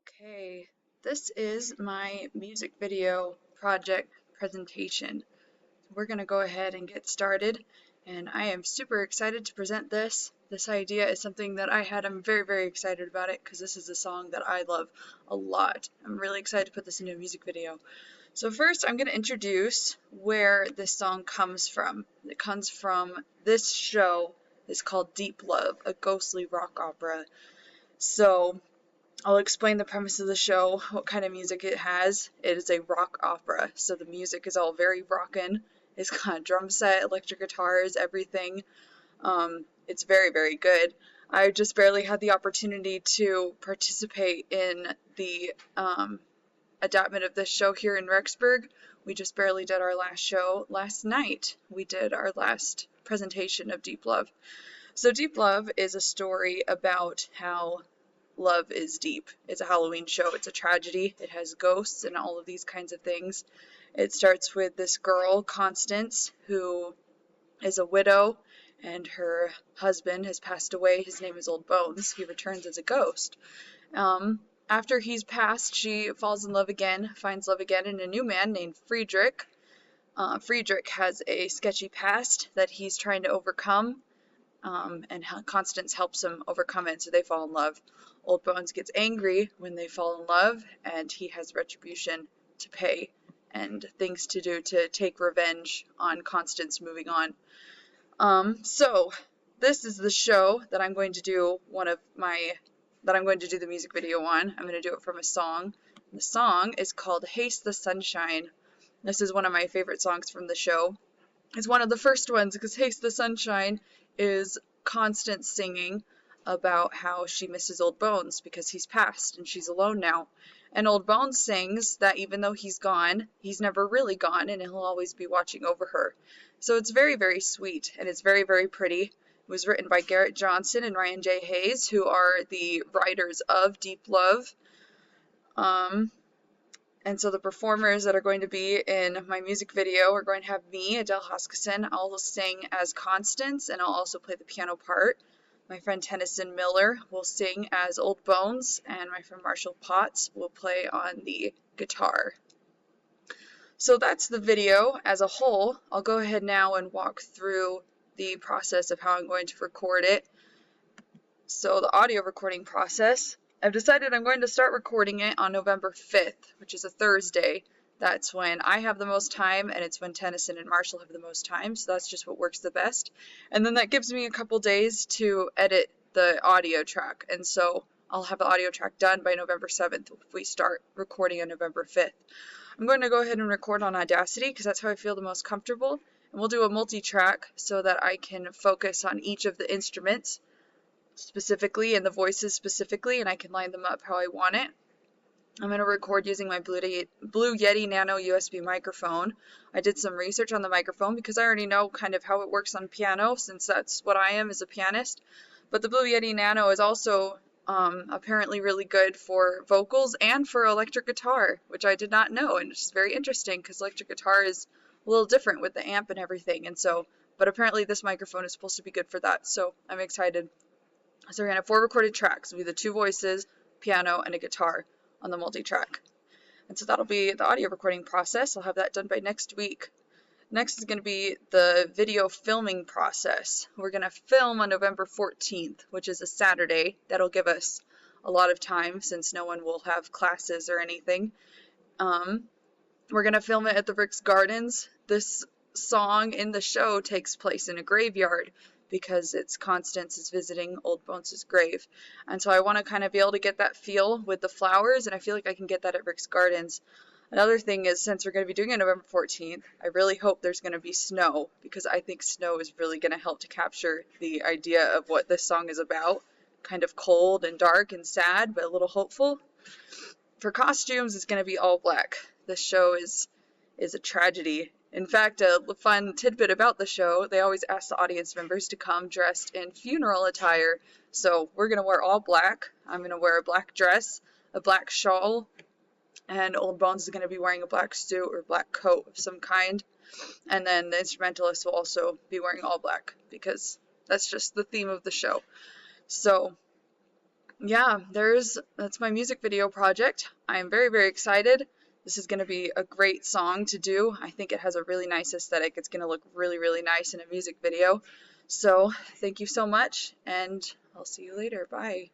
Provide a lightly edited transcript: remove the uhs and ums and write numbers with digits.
Okay, this is my music video project presentation. We're going to go ahead and get started, and I am super excited to present this. This idea is something that I had. I'm very, very excited about it because this is a song that I love a lot. I'm really excited to put this into a music video. So first, I'm going to introduce where this song comes from. It comes from this show. It's called Deep Love, a ghostly rock opera. So I'll explain the premise of the show, what kind of music it has. It is a rock opera, so the music is all very rockin'. It's got a drum set, electric guitars, everything. It's very, very good. I just barely had the opportunity to participate in the adaptation of this show here in Rexburg. We just barely did our last show last night. We did our last presentation of Deep Love. So Deep Love is a story about how love is deep. It's a Halloween show. It's a tragedy. It has ghosts and all of these kinds of things. It starts with this girl, Constance, who is a widow, and her husband has passed away. His name is Old Bones. He returns as a ghost. After he's passed, she falls in love again, finds love again in a new man named Friedrich. Friedrich has a sketchy past that he's trying to overcome. And Constance helps him overcome it, so they fall in love. Old Bones gets angry when they fall in love, and he has retribution to pay and things to do to take revenge on Constance moving on. So this is the show that I'm going to do the music video on. I'm going to do it from a song. The song is called Haste the Sunshine. This is one of my favorite songs from the show. It's one of the first ones because Haste the Sunshine is Constance singing about how she misses Old Bones because he's passed and she's alone now. And Old Bones sings that even though he's gone, he's never really gone and he'll always be watching over her. So it's very, very sweet and it's very, very pretty. It was written by Garrett Johnson and Ryan J. Hayes, who are the writers of Deep Love. And so the performers that are going to be in my music video are going to have me, Adele Hoskison. I'll sing as Constance, and I'll also play the piano part. My friend Tennyson Miller will sing as Old Bones, and my friend Marshall Potts will play on the guitar. So that's the video as a whole. I'll go ahead now and walk through the process of how I'm going to record it. So the audio recording process. I've decided I'm going to start recording it on November 5th, which is a Thursday. That's when I have the most time, and it's when Tennyson and Marshall have the most time, so that's just what works the best. And then that gives me a couple days to edit the audio track, and so I'll have the audio track done by November 7th if we start recording on November 5th. I'm going to go ahead and record on Audacity because that's how I feel the most comfortable, and we'll do a multi-track so that I can focus on each of the instruments specifically and the voices specifically, and I can line them up how I want it. I'm going to record using my Blue Yeti Nano USB microphone. I did some research on the microphone because I already know kind of how it works on piano, since that's what I am as a pianist. But the Blue Yeti Nano is also apparently really good for vocals and for electric guitar, which I did not know, and it's very interesting because electric guitar is a little different with the amp and everything, and so, but apparently this microphone is supposed to be good for that, so I'm excited. So we're going to have 4 recorded tracks. It'll be the 2 voices, piano, and a guitar on the multi-track. And so that'll be the audio recording process. I'll have that done by next week. Next is going to be the video filming process. We're going to film on November 14th, which is a Saturday. That'll give us a lot of time since no one will have classes or anything. We're going to film it at the Ricks Gardens. This song in the show takes place in a graveyard, because it's Constance is visiting Old Bones' grave. And so I want to kind of be able to get that feel with the flowers, and I feel like I can get that at Rick's Gardens. Another thing is, since we're going to be doing it November 14th, I really hope there's going to be snow, because I think snow is really going to help to capture the idea of what this song is about. Kind of cold and dark and sad, but a little hopeful. For costumes, it's going to be all black. This show is a tragedy. In fact, a fun tidbit about the show, they always ask the audience members to come dressed in funeral attire. So we're going to wear all black. I'm going to wear a black dress, a black shawl, and Old Bones is going to be wearing a black suit or black coat of some kind. And then the instrumentalist will also be wearing all black because that's just the theme of the show. So yeah, that's my music video project. I am very, very excited. This is going to be a great song to do. I think it has a really nice aesthetic. It's going to look really, really nice in a music video. So, thank you so much, and I'll see you later. Bye.